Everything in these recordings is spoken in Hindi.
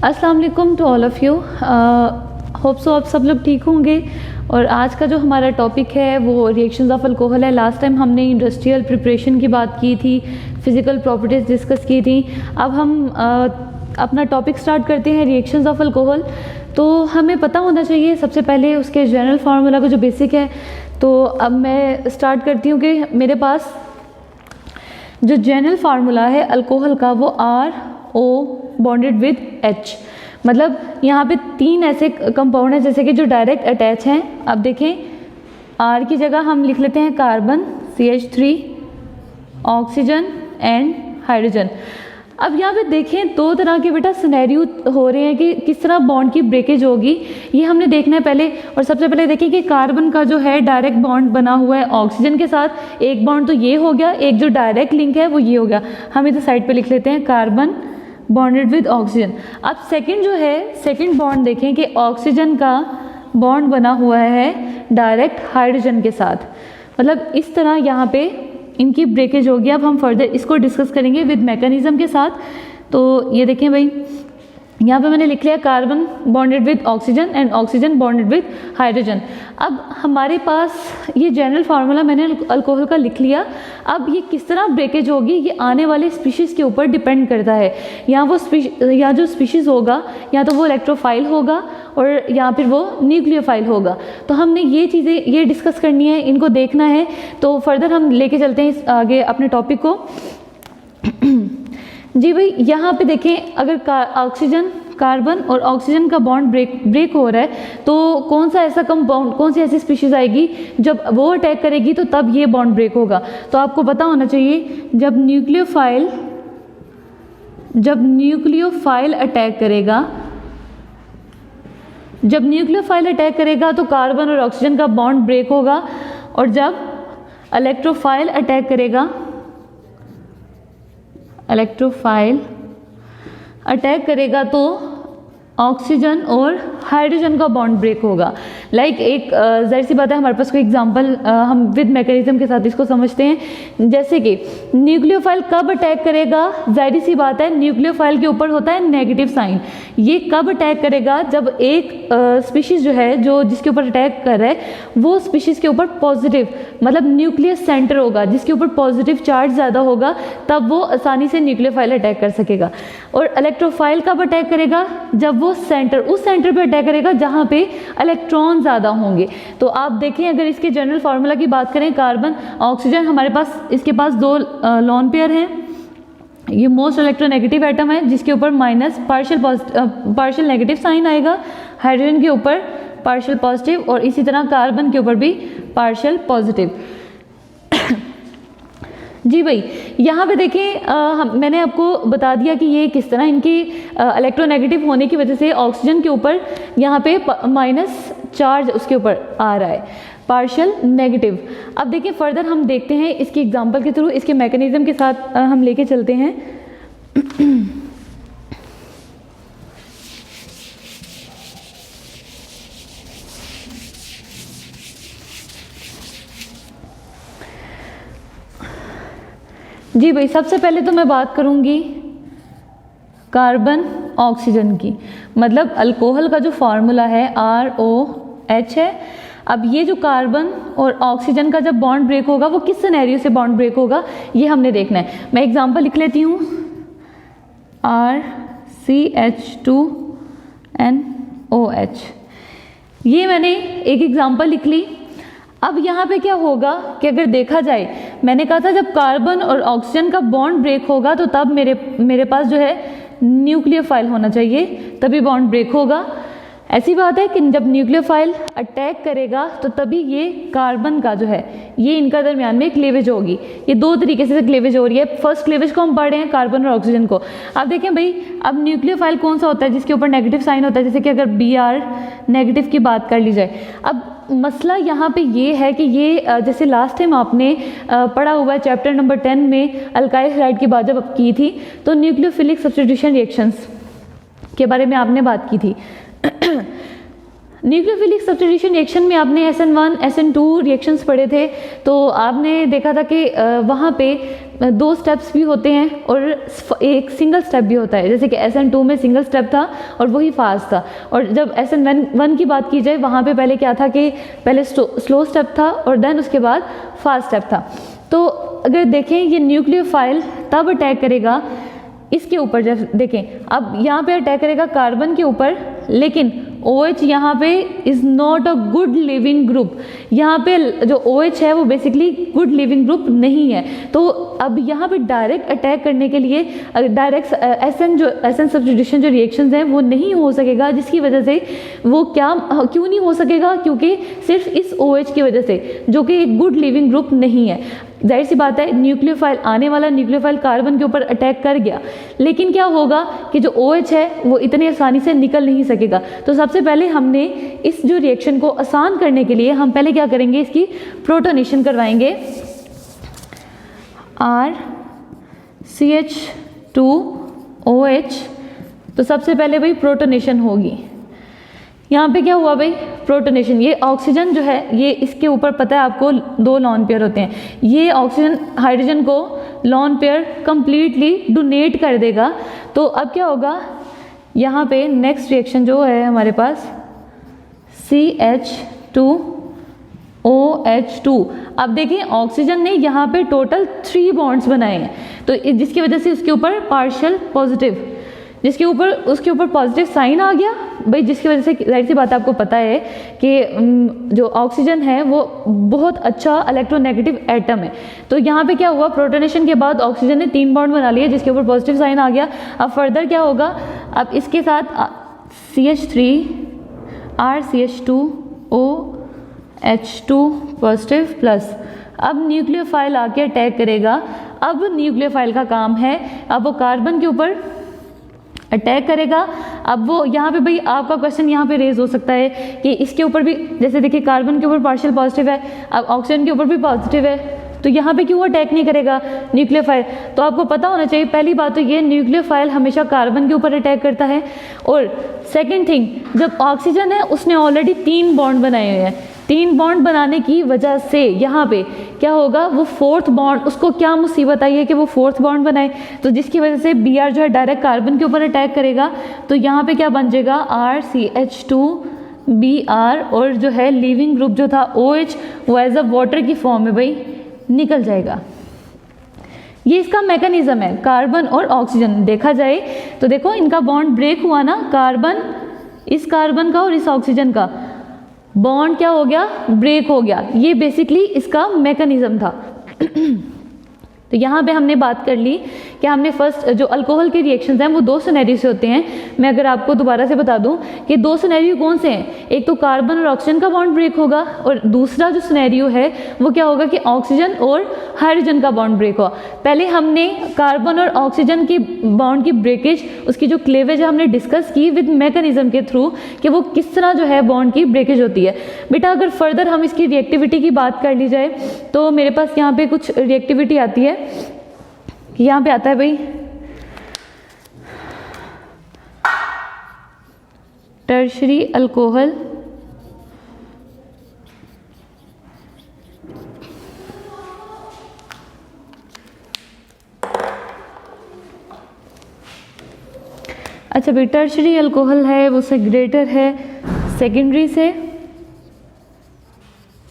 अस्सलाम वालेकुम to all of you. Hope so आप सब लोग ठीक होंगे। और आज का जो हमारा टॉपिक है वो रिएक्शंस ऑफ अल्कोहल है। लास्ट टाइम हमने इंडस्ट्रियल प्रिपरेशन की बात की थी, फिज़िकल प्रॉपर्टीज़ डिस्कस की थी। अब हम अपना टॉपिक स्टार्ट करते हैं रिएक्शंस ऑफ अल्कोहल। तो हमें पता होना चाहिए सबसे पहले उसके जनरल फार्मूला का जो बेसिक है। तो अब मैं स्टार्ट करती हूँ कि मेरे पास जो जनरल फार्मूला है अल्कोहल का वो RO बॉन्डेड विद H, मतलब यहाँ पे तीन ऐसे कंपाउंड हैं जैसे कि जो डायरेक्ट अटैच हैं। अब देखें R की जगह हम लिख लेते हैं carbon CH3, oxygen and hydrogen. अब यहाँ पे देखें दो तरह के बेटा सिनेरियो हो रहे हैं कि किस तरह बॉन्ड की ब्रेकेज होगी, ये हमने देखना है पहले। और सबसे पहले देखें कि कार्बन का जो है डायरेक्ट बॉन्ड बना हुआ है ऑक्सीजन के साथ, एक बॉन्ड तो ये हो गया, एक जो डायरेक्ट लिंक है वो ये हो गया। हम इधर साइड पे लिख लेते हैं कार्बन बॉन्डेड विद ऑक्सीजन। अब सेकेंड जो है, सेकेंड बॉन्ड देखें कि ऑक्सीजन का बॉन्ड बना हुआ है डायरेक्ट हाइड्रोजन के साथ, मतलब इस तरह यहाँ पे इनकी ब्रेकेज होगी। अब हम फर्दर इसको डिस्कस करेंगे विद मैकेनिज्म के साथ। तो ये देखें भाई, यहाँ पे मैंने लिख लिया carbon bonded with oxygen and oxygen bonded with hydrogen. अब हमारे पास ये जनरल फार्मूला मैंने अल्कोहल का लिख लिया। अब ये किस तरह ब्रेकेज होगी ये आने वाले स्पीशीज़ के ऊपर डिपेंड करता है। या जो स्पीशीज़ होगा या तो वो इलेक्ट्रोफाइल होगा और या फिर वो न्यूक्लियोफाइल होगा। तो हमने ये चीज़ें ये डिस्कस करनी है, इनको देखना है। तो फर्दर हम लेके चलते हैं आगे अपने टॉपिक को। जी भाई, यहाँ पे देखें अगर ऑक्सीजन कार्बन और ऑक्सीजन का बॉन्ड ब्रेक हो रहा है तो कौन सा ऐसा कंपाउंड, कौन सी ऐसी स्पीशीज़ आएगी जब वो अटैक करेगी तो तब ये बॉन्ड ब्रेक होगा। तो आपको पता होना चाहिए जब न्यूक्लियोफाइल अटैक करेगा तो कार्बन और ऑक्सीजन का बॉन्ड ब्रेक होगा। और जब इलेक्ट्रोफाइल अटैक करेगा तो ऑक्सीजन और हाइड्रोजन का बॉन्ड ब्रेक होगा। लाइक एक जाहिर सी बात है, हमारे पास कोई एग्जांपल हम विद मैकेनिज्म के साथ इसको समझते हैं। जैसे कि न्यूक्लियोफाइल कब अटैक करेगा, जाहिर सी बात है न्यूक्लियोफाइल के ऊपर होता है नेगेटिव साइन। ये कब अटैक करेगा, जब एक स्पीशीज़ जो है जो जिसके ऊपर अटैक कर रहा है वो स्पीशीज़ के ऊपर पॉजिटिव, मतलब न्यूक्लियस सेंटर होगा जिसके ऊपर पॉजिटिव चार्ज ज़्यादा होगा, तब वो आसानी से न्यूक्लियोफाइल अटैक कर सकेगा। और इलेक्ट्रोफाइल कब अटैक करेगा, जब वो उस सेंटर पे अटैक करेगा जहाँ पे इलेक्ट्रॉन ज़्यादा होंगे। तो आप देखें अगर इसके जनरल फार्मूला की बात करें, कार्बन ऑक्सीजन हमारे पास इसके पास दो लोन पेयर हैं। ये मोस्ट इलेक्ट्रोनेगेटिव एटम है जिसके ऊपर माइनस पार्शियल नेगेटिव साइन आएगा, हाइड्रोजन के ऊपर पार्शियल पॉजिटिव और इसी तरह कार्बन के ऊपर भी पार्शियल पॉजिटिव। जी भाई, यहाँ पे देखें मैंने आपको बता दिया कि ये किस तरह इनकी इलेक्ट्रोनेगेटिव होने की वजह से ऑक्सीजन के ऊपर यहाँ पे माइनस चार्ज उसके ऊपर आ रहा है, पार्शियल नेगेटिव। अब देखिए फर्दर हम देखते हैं इसकी एग्जांपल के थ्रू, इसके मैकेनिज्म के साथ हम लेके चलते हैं। जी भाई, सबसे पहले तो मैं बात करूंगी कार्बन ऑक्सीजन की, मतलब अल्कोहल का जो फार्मूला है ROH है। अब ये जो कार्बन और ऑक्सीजन का जब बॉन्ड ब्रेक होगा वो किस सिनेरियो से बॉन्ड ब्रेक होगा ये हमने देखना है। मैं एग्जांपल लिख लेती हूँ, RCH2NOH। ये मैंने एक एग्जांपल लिख ली। अब यहाँ पे क्या होगा कि अगर देखा जाए, मैंने कहा था जब कार्बन और ऑक्सीजन का बॉन्ड ब्रेक होगा तो तब मेरे पास जो है न्यूक्लियोफाइल होना चाहिए, तभी बॉन्ड ब्रेक होगा। ऐसी बात है कि जब न्यूक्लियोफाइल अटैक करेगा तो तभी ये कार्बन का जो है ये इनका दरमियान में क्लेवेज होगी। ये दो तरीके से क्लेवेज हो रही है। फर्स्ट क्लेवेज को हम पढ़ रहे हैं कार्बन और ऑक्सीजन को। अब देखें भाई, अब न्यूक्लियोफाइल कौन सा होता है जिसके ऊपर नेगेटिव साइन होता है, जैसे कि अगर Br नेगेटिव की बात कर ली जाए। अब मसला यहाँ पे ये है कि ये जैसे लास्ट टाइम आपने पढ़ा हुआ है चैप्टर नंबर 10 में अल्काइल हैलाइड की बात जब की थी तो न्यूक्लियोफिलिक सब्स्टिट्यूशन रिएक्शंस के बारे में आपने बात की थी। न्यूक्लियोफिलिक सब्स्टिट्यूशन रिएक्शन में आपने SN1 SN2 रिएक्शंस पढ़े थे। तो आपने देखा था कि वहाँ पे 2 स्टेप्स भी होते हैं और एक सिंगल स्टेप भी होता है, जैसे कि SN2 में सिंगल स्टेप था और वही फास्ट था। और जब SN1 की बात की जाए वहाँ पे पहले क्या था कि पहले स्लो स्टेप था और देन उसके बाद फास्ट स्टेप था। तो अगर देखें ये न्यूक्लियोफाइल तब अटैक करेगा इसके ऊपर, जब देखें अब यहाँ पे अटैक करेगा कार्बन के ऊपर, लेकिन OH यहाँ पे is not a good leaving group. यहाँ पे जो OH है वो बेसिकली गुड लिविंग ग्रुप नहीं है। तो अब यहाँ पे डायरेक्ट अटैक करने के लिए डायरेक्ट SN सब्स्टिट्यूशन जो रिएक्शंस हैं वो नहीं हो सकेगा, जिसकी वजह से वो क्यों नहीं हो सकेगा, क्योंकि सिर्फ इस OH की वजह से, जो कि एक गुड लिविंग ग्रुप नहीं है। जाहिर सी बात है न्यूक्लियोफाइल आने वाला न्यूक्लियोफाइल कार्बन के ऊपर अटैक कर गया, लेकिन क्या होगा कि जो OH है वो इतनी आसानी से निकल नहीं सकेगा। तो सबसे पहले हमने इस जो रिएक्शन को आसान करने के लिए हम पहले क्या करेंगे, इसकी प्रोटोनेशन करवाएंगे। RCH2OH, तो सबसे पहले भाई प्रोटोनेशन होगी। यहाँ पे क्या हुआ भाई, प्रोटोनेशन। ये ऑक्सीजन जो है ये इसके ऊपर पता है आपको 2 लॉन पेयर होते हैं, ये ऑक्सीजन हाइड्रोजन को लॉन पेयर कंप्लीटली डोनेट कर देगा। तो अब क्या होगा, यहाँ पे नेक्स्ट रिएक्शन जो है हमारे पास CH2OH2। अब देखिए ऑक्सीजन ने यहाँ पे टोटल 3 बॉन्ड्स बनाए हैं, तो जिसकी वजह से उसके ऊपर पार्शियल पॉजिटिव, उसके ऊपर पॉजिटिव साइन आ गया भाई, जिसकी वजह से जाहिर सी बात आपको पता है कि जो ऑक्सीजन है वो बहुत अच्छा इलेक्ट्रोनेगेटिव एटम है। तो यहाँ पे क्या हुआ, प्रोटोनेशन के बाद ऑक्सीजन ने 3 बॉन्ड बना लिए जिसके ऊपर पॉजिटिव साइन आ गया। अब फर्दर क्या होगा, अब इसके साथ CH3 RCH2OH2 पॉजिटिव प्लस, अब न्यूक्लियोफाइल आके अटैक करेगा। अब न्यूक्लियोफाइल का काम है, अब वो कार्बन के ऊपर अटैक करेगा। अब वो यहाँ पे भाई आपका क्वेश्चन यहाँ पे रेज हो सकता है कि इसके ऊपर भी, जैसे देखिए कार्बन के ऊपर पार्शियल पॉजिटिव है, अब ऑक्सीजन के ऊपर भी पॉजिटिव है, तो यहाँ पे क्यों अटैक नहीं करेगा न्यूक्लियोफाइल। तो आपको पता होना चाहिए, पहली बात तो ये न्यूक्लियोफाइल हमेशा कार्बन के ऊपर अटैक करता है, और सेकेंड थिंग जब ऑक्सीजन है उसने ऑलरेडी 3 बॉन्ड बनाए हुए हैं, 3 बॉन्ड बनाने की वजह से यहाँ पे क्या होगा, वो 4th बॉन्ड, उसको क्या मुसीबत आई है कि वो 4th बॉन्ड बनाए, तो जिसकी वजह से Br जो है डायरेक्ट कार्बन के ऊपर अटैक करेगा। तो यहाँ पे क्या बन जाएगा, RCH2Br, और जो है लिविंग ग्रुप जो था OH वो एज अ वाटर की फॉर्म में भाई निकल जाएगा। ये इसका मैकेनिज्म है, कार्बन और ऑक्सीजन देखा जाए तो देखो इनका बॉन्ड ब्रेक हुआ ना, कार्बन, इस कार्बन का और इस ऑक्सीजन का बॉन्ड क्या हो गया, ब्रेक हो गया। ये बेसिकली इसका मैकेनिज्म था। तो यहाँ पे हमने बात कर ली कि हमने फर्स्ट जो अल्कोहल के रिएक्शंस हैं वो 2 सिनेरियो से होते हैं। मैं अगर आपको दोबारा से बता दूं कि 2 सिनेरियो कौन से हैं, एक तो कार्बन और ऑक्सीजन का बॉन्ड ब्रेक होगा, और दूसरा जो सिनेरियो है वो क्या होगा कि ऑक्सीजन और हाइड्रोजन का बॉन्ड ब्रेक हुआ। पहले हमने कार्बन और ऑक्सीजन की बॉन्ड की ब्रेकेज, उसकी जो क्लेवेज है हमने डिस्कस की विद मैकेनिज्म के थ्रू कि वो किस तरह जो है बॉन्ड की ब्रेकेज होती है। बेटा अगर फर्दर हम इसकी रिएक्टिविटी की बात कर ली जाए तो मेरे पास यहाँ पे कुछ रिएक्टिविटी आती है। यहाँ पे आता है भाई टर्शरी अल्कोहल, अच्छा भाई टर्शरी अल्कोहल है वो सेग्रेटर है सेकेंडरी से।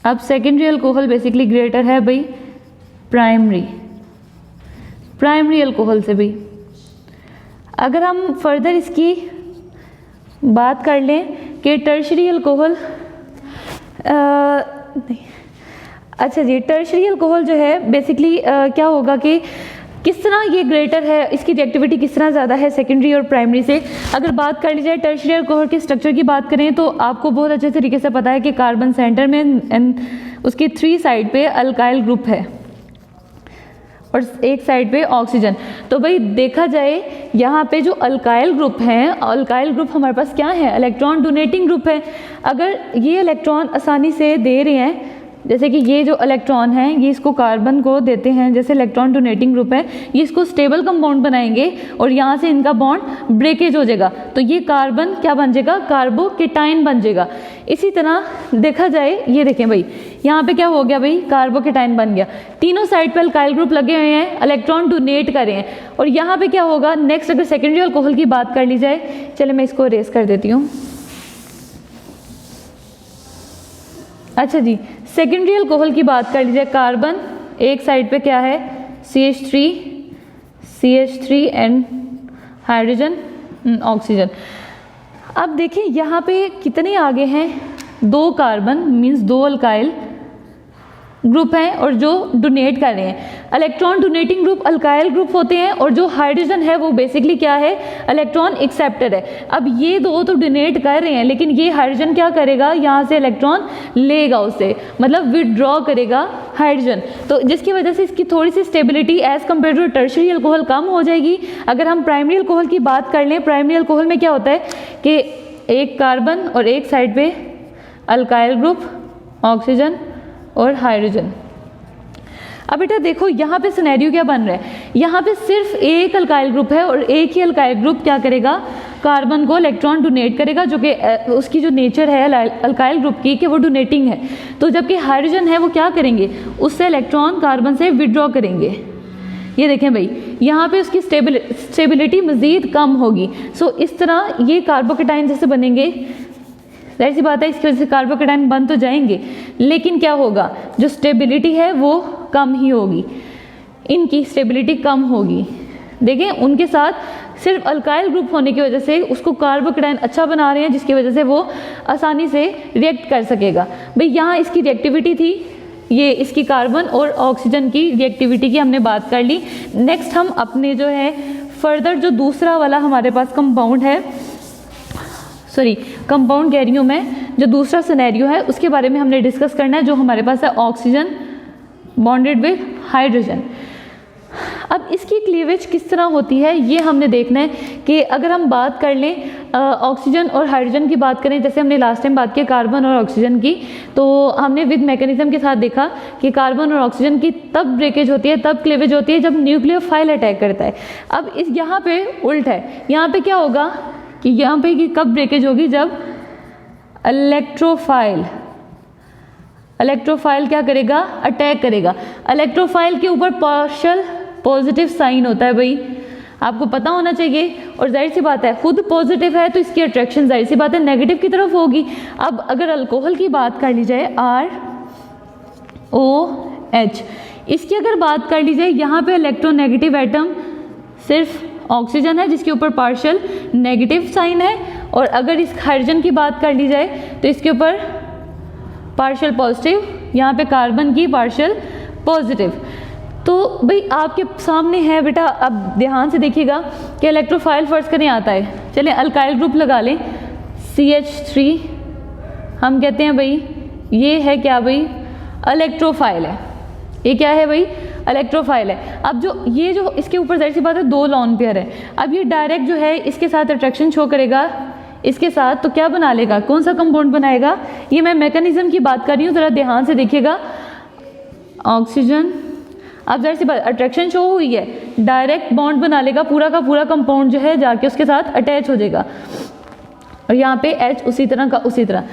अब सेकेंडरी अल्कोहल बेसिकली ग्रेटर है भाई प्राइमरी अल्कोहल से भी। अगर हम फर्दर इसकी बात कर लें कि टर्शरी अल्कोहल, अच्छा जी टर्शरी अल्कोहल जो है बेसिकली क्या होगा कि किस तरह ये ग्रेटर है, इसकी रिएक्टिविटी किस तरह ज़्यादा है सेकेंडरी और प्राइमरी से। अगर बात कर ली जाए टर्शरी अल्कोहल के स्ट्रक्चर की बात करें तो आपको बहुत अच्छे तरीके से पता है कि कार्बन सेंटर में एंड उसकी 3 साइड पे अल्काइल ग्रुप है और एक साइड पे ऑक्सीजन। तो भाई देखा जाए यहाँ पे जो अल्काइल ग्रुप हैं, अल्काइल ग्रुप हमारे पास क्या है, इलेक्ट्रॉन डोनेटिंग ग्रुप है। अगर ये इलेक्ट्रॉन आसानी से दे रहे हैं, जैसे कि ये जो इलेक्ट्रॉन है ये इसको कार्बन को देते हैं, जैसे इलेक्ट्रॉन डोनेटिंग ग्रुप है, ये इसको स्टेबल कंपाउंड बनाएंगे और यहाँ से इनका बॉन्ड ब्रेकेज हो जाएगा, तो ये कार्बन क्या बन जाएगा, कार्बोकेटाइन बन जाएगा। इसी तरह देखा जाए, ये देखें भाई यहाँ पे क्या हो गया भाई, कार्बोकेटाइन बन गया। तीनों साइड पे अल्काइल ग्रुप लगे हुए हैं, इलेक्ट्रॉन डोनेट कर रहे हैं। और यहाँ पे क्या होगा नेक्स्ट, अगर सेकेंडरी अल्कोहल की बात कर ली जाए, चले मैं इसको इरेज कर देती हूँ। अच्छा जी, सेकेंडरी अल्कोहल की बात कर ली जाए, कार्बन एक साइड पे क्या है CH3 एंड हाइड्रोजन ऑक्सीजन। अब देखिए यहाँ पे कितने आगे हैं, 2 कार्बन मीन्स 2 अल्काइल ग्रुप हैं और जो डोनेट कर रहे हैं। Electron donating group alkyl group होते हैं और जो हाइड्रोजन है वो बेसिकली क्या है, इलेक्ट्रॉन एक्सेप्टर है। अब ये दो तो डोनेट कर रहे हैं, लेकिन ये हाइड्रोजन क्या करेगा, यहाँ से इलेक्ट्रॉन लेगा उससे, मतलब विदड्रॉ करेगा हाइड्रोजन। तो जिसकी वजह से इसकी थोड़ी सी stability as compare to tertiary alcohol कम हो जाएगी। अगर हम प्राइमरी अल्कोहल की बात कर लें, प्राइमरी अल्कोहल में क्या होता है कि एक कार्बन और एक साइड पे अल्काइल ग्रुप, ऑक्सीजन और हाइड्रोजन। अब बेटा देखो यहाँ पे सिनेरियो क्या बन रहा है, यहाँ पे सिर्फ एक अल्काइल ग्रुप है और एक ही अल्काइल ग्रुप क्या करेगा, कार्बन को इलेक्ट्रॉन डोनेट करेगा, जो कि उसकी जो नेचर है अल्काइल ग्रुप की कि वो डोनेटिंग है। तो जबकि हाइड्रोजन है वो क्या करेंगे, उससे इलेक्ट्रॉन कार्बन से विड्रॉ करेंगे। ये देखें भाई, यहाँ पे उसकी स्टेबिलिटी मज़ीद कम होगी। सो इस तरह ये कार्बोकेटाइन जैसे बनेंगे, जाहिर सी बात है इसकी वजह से कार्बोकेटाइन बन तो जाएंगे, लेकिन क्या होगा, जो स्टेबिलिटी है वो कम ही होगी, इनकी स्टेबिलिटी कम होगी। देखें उनके साथ सिर्फ अल्काइल ग्रुप होने की वजह से उसको कार्बोकेटाइन अच्छा बना रहे हैं, जिसकी वजह से वो आसानी से रिएक्ट कर सकेगा। भाई यहाँ इसकी रिएक्टिविटी थी, ये इसकी कार्बन और ऑक्सीजन की रिएक्टिविटी की हमने बात कर ली। नेक्स्ट हम अपने जो है फर्दर जो दूसरा वाला हमारे पास कंपाउंड है, कंपाउंड कह रही हूँ मैं, जो दूसरा सिनेरियो है उसके बारे में हमने डिस्कस करना है, जो हमारे पास है ऑक्सीजन बॉन्डेड विद हाइड्रोजन। अब इसकी क्लीवेज किस तरह होती है ये हमने देखना है कि अगर हम बात कर लें ऑक्सीजन और हाइड्रोजन की बात करें, जैसे हमने लास्ट टाइम बात की कार्बन और ऑक्सीजन की, तो हमने विद मैकेनिज्म के साथ देखा कि कार्बन और ऑक्सीजन की तब ब्रेकेज होती है, तब क्लीवेज होती है जब न्यूक्लियोफाइल अटैक करता है। अब इस यहाँ पे उल्ट है, यहाँ पे क्या होगा कि यहाँ पे कब ब्रेकेज होगी, जब इलेक्ट्रोफाइल क्या करेगा, अटैक करेगा। इलेक्ट्रोफाइल के ऊपर पार्शियल पॉजिटिव साइन होता है, भाई आपको पता होना चाहिए। और जाहिर सी बात है खुद पॉजिटिव है तो इसकी अट्रैक्शन जाहिर सी बात है नेगेटिव की तरफ होगी। अब अगर अल्कोहल की बात कर ली जाए ROH, इसकी अगर बात कर ली जाए, यहाँ पे इलेक्ट्रोनेगेटिव एटम सिर्फ ऑक्सीजन है जिसके ऊपर पार्शियल नेगेटिव साइन है, और अगर इस हाइड्रोजन की बात कर ली जाए तो इसके ऊपर पार्शियल पॉजिटिव, यहाँ पे कार्बन की पार्शियल पॉजिटिव। तो भाई आपके सामने है बेटा, अब ध्यान से देखिएगा कि इलेक्ट्रोफाइल फर्स्ट करने आता है। चलें अल्काइल ग्रुप लगा लें, CH3 हम कहते हैं भाई ये है क्या भाई, इलेक्ट्रोफाइल है। ये क्या है भाई, इलेक्ट्रोफाइल है। अब जो ये जो इसके ऊपर जाहिर सी बात है 2 लॉन पेयर है, अब ये डायरेक्ट जो है इसके साथ अट्रैक्शन शो करेगा इसके साथ, तो क्या बना लेगा, कौन सा कंपाउंड बनाएगा, ये मैं मैकेनिज्म की बात कर रही हूँ, जरा ध्यान से देखिएगा। ऑक्सीजन, अब जाहिर सी बात अट्रैक्शन शो हुई है, डायरेक्ट बॉन्ड बना लेगा, पूरा का पूरा कंपाउंड जो है जाके उसके साथ अटैच हो जाएगा, और यहाँ पे H उसी तरह का उसी तरह।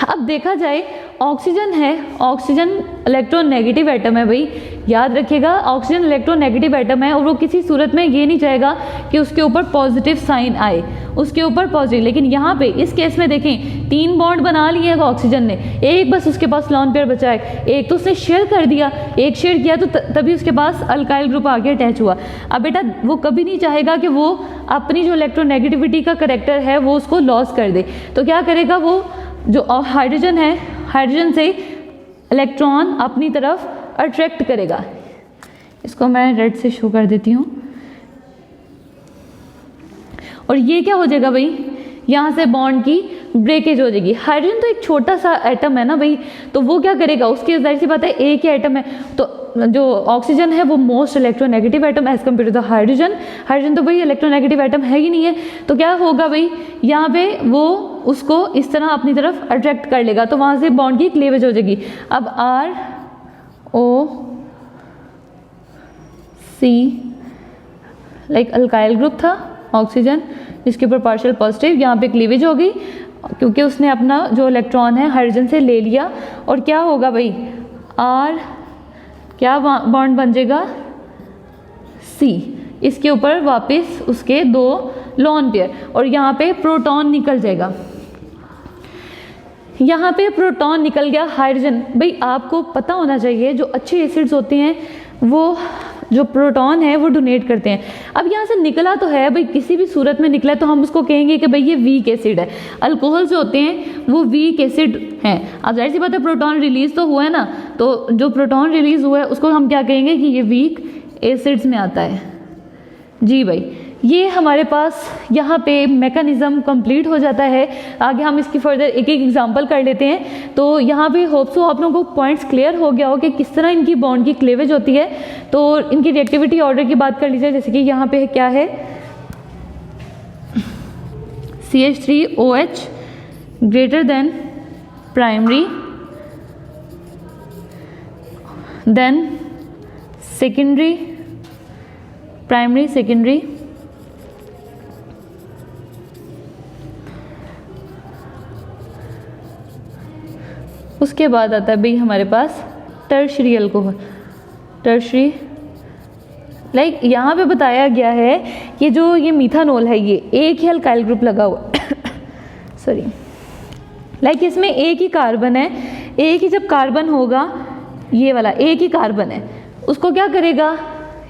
अब देखा जाए ऑक्सीजन है, ऑक्सीजन इलेक्ट्रोनेगेटिव एटम है भाई, याद रखिएगा ऑक्सीजन इलेक्ट्रोनेगेटिव एटम है, और वो किसी सूरत में ये नहीं चाहेगा कि उसके ऊपर पॉजिटिव साइन आए, उसके ऊपर पॉजिटिव। लेकिन यहाँ पे इस केस में देखें 3 बॉन्ड बना लिए ऑक्सीजन ने, एक बस उसके पास लॉन पेयर बचा है, एक तो उसने शेयर कर दिया, एक शेयर किया तो तभी उसके पास अल्काइल ग्रुप आगे अटैच हुआ। अब बेटा वो कभी नहीं चाहेगा कि वो अपनी जो इलेक्ट्रोनेगेटिविटी का करेक्टर है वो उसको लॉस कर दे, तो क्या करेगा, वो जो हाइड्रोजन है, हाइड्रोजन से इलेक्ट्रॉन अपनी तरफ अट्रैक्ट करेगा। इसको मैं रेड से शो कर देती हूँ, और ये क्या हो जाएगा भाई, यहाँ से बॉन्ड की ब्रेकेज हो जाएगी। हाइड्रोजन तो एक छोटा सा एटम है ना भाई, तो वो क्या करेगा, उसकी जाहिर सी बात है एक ही एटम है, तो जो ऑक्सीजन है वो most electronegative atom as compare to the hydrogen. Hydrogen तो भाई इलेक्ट्रोनेगेटिव एटम है ही नहीं है, तो क्या होगा भाई, यहाँ पे वो उसको इस तरह अपनी तरफ अट्रैक्ट कर लेगा, तो वहाँ से बॉन्ड की क्लीवेज हो जाएगी। अब ROC लाइक अल्काइल ग्रुप था, ऑक्सीजन जिसके ऊपर पार्शियल पॉजिटिव, यहाँ पे क्लीवेज होगी, क्योंकि उसने अपना जो इलेक्ट्रॉन है हाइड्रोजन से ले लिया, और क्या होगा भाई, R क्या बॉन्ड बन जाएगा, C, इसके ऊपर वापस उसके 2 लोन पेयर, और यहाँ पे प्रोटॉन निकल जाएगा। यहाँ पे प्रोटॉन निकल गया, हाइड्रोजन, भाई आपको पता होना चाहिए जो अच्छे एसिड्स होते हैं वो जो प्रोटॉन है वो डोनेट करते हैं। अब यहाँ से निकला तो है भाई, किसी भी सूरत में निकला है तो हम उसको कहेंगे कि भाई ये वीक एसिड है। अल्कोहल जो होते हैं वो वीक एसिड हैं। अब जाहिर सी बात है प्रोटॉन रिलीज तो हुआ है ना, तो जो प्रोटॉन रिलीज हुआ है उसको हम क्या कहेंगे कि ये वीक एसिड्स में आता है। जी भाई, ये हमारे पास यहाँ पे मैकेनिज़्म कंप्लीट हो जाता है। आगे हम इसकी फर्दर एक एक एग्जांपल कर लेते हैं। तो यहाँ पे होप सो आप लोगों को पॉइंट्स क्लियर हो गया हो कि किस तरह इनकी बॉन्ड की क्लेवेज होती है। तो इनकी रिएक्टिविटी ऑर्डर की बात कर लीजिए, जैसे कि यहाँ पे क्या है, CH3OH greater than primary, then secondary, primary secondary, उसके बाद आता है भाई हमारे पास टर्शरी अल्कोहल। टर्शरी लाइक यहाँ पे बताया गया है कि जो ये मीथानोल है ये एक ही अल्काइल ग्रुप लगा हुआ सॉरी, लाइक इसमें एक ही कार्बन है। एक ही जब कार्बन होगा, ये वाला एक ही कार्बन है, उसको क्या करेगा,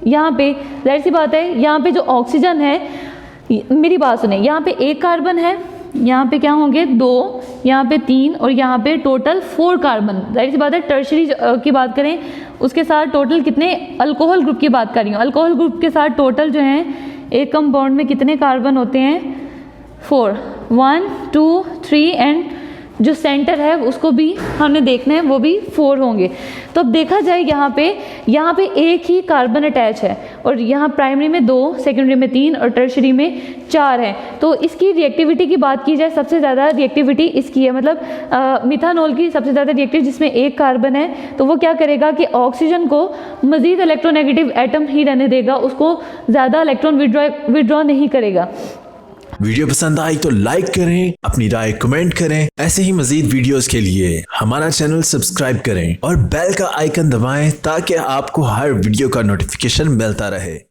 यहाँ पे जाहिर सी बात है यहाँ पे जो ऑक्सीजन है, मेरी बात सुने, यहाँ पे एक कार्बन है, यहाँ पे क्या होंगे 2, यहाँ पे 3 और यहाँ पे टोटल 4 कार्बन। जाहिर सी बात है टर्शरी की बात करें उसके साथ टोटल कितने, अल्कोहल ग्रुप की बात कर रही हूँ, अल्कोहल ग्रुप के साथ टोटल जो हैं एक कंपाउंड में कितने कार्बन होते हैं, 4, 1 2 3 एंड जो सेंटर है उसको भी हमने देखना है, वो भी 4 होंगे। तो अब देखा जाए यहाँ पे एक ही कार्बन अटैच है, और यहाँ प्राइमरी में 2, सेकेंडरी में 3 और टर्शरी में 4 है। तो इसकी रिएक्टिविटी की बात की जाए, सबसे ज़्यादा रिएक्टिविटी इसकी है, मतलब मिथानोल की सबसे ज़्यादा रिएक्टिव जिसमें एक कार्बन है। तो वो क्या करेगा कि ऑक्सीजन को मज़ीद इलेक्ट्रोनेगेटिव एटम ही रहने देगा, उसको ज़्यादा इलेक्ट्रॉन विड्रॉ नहीं करेगा। वीडियो पसंद आई तो लाइक करें, अपनी राय कमेंट करें। ऐसे ही मजीद वीडियोस के लिए हमारा चैनल सब्सक्राइब करें और बेल का आइकन दबाएं ताकि आपको हर वीडियो का नोटिफिकेशन मिलता रहे।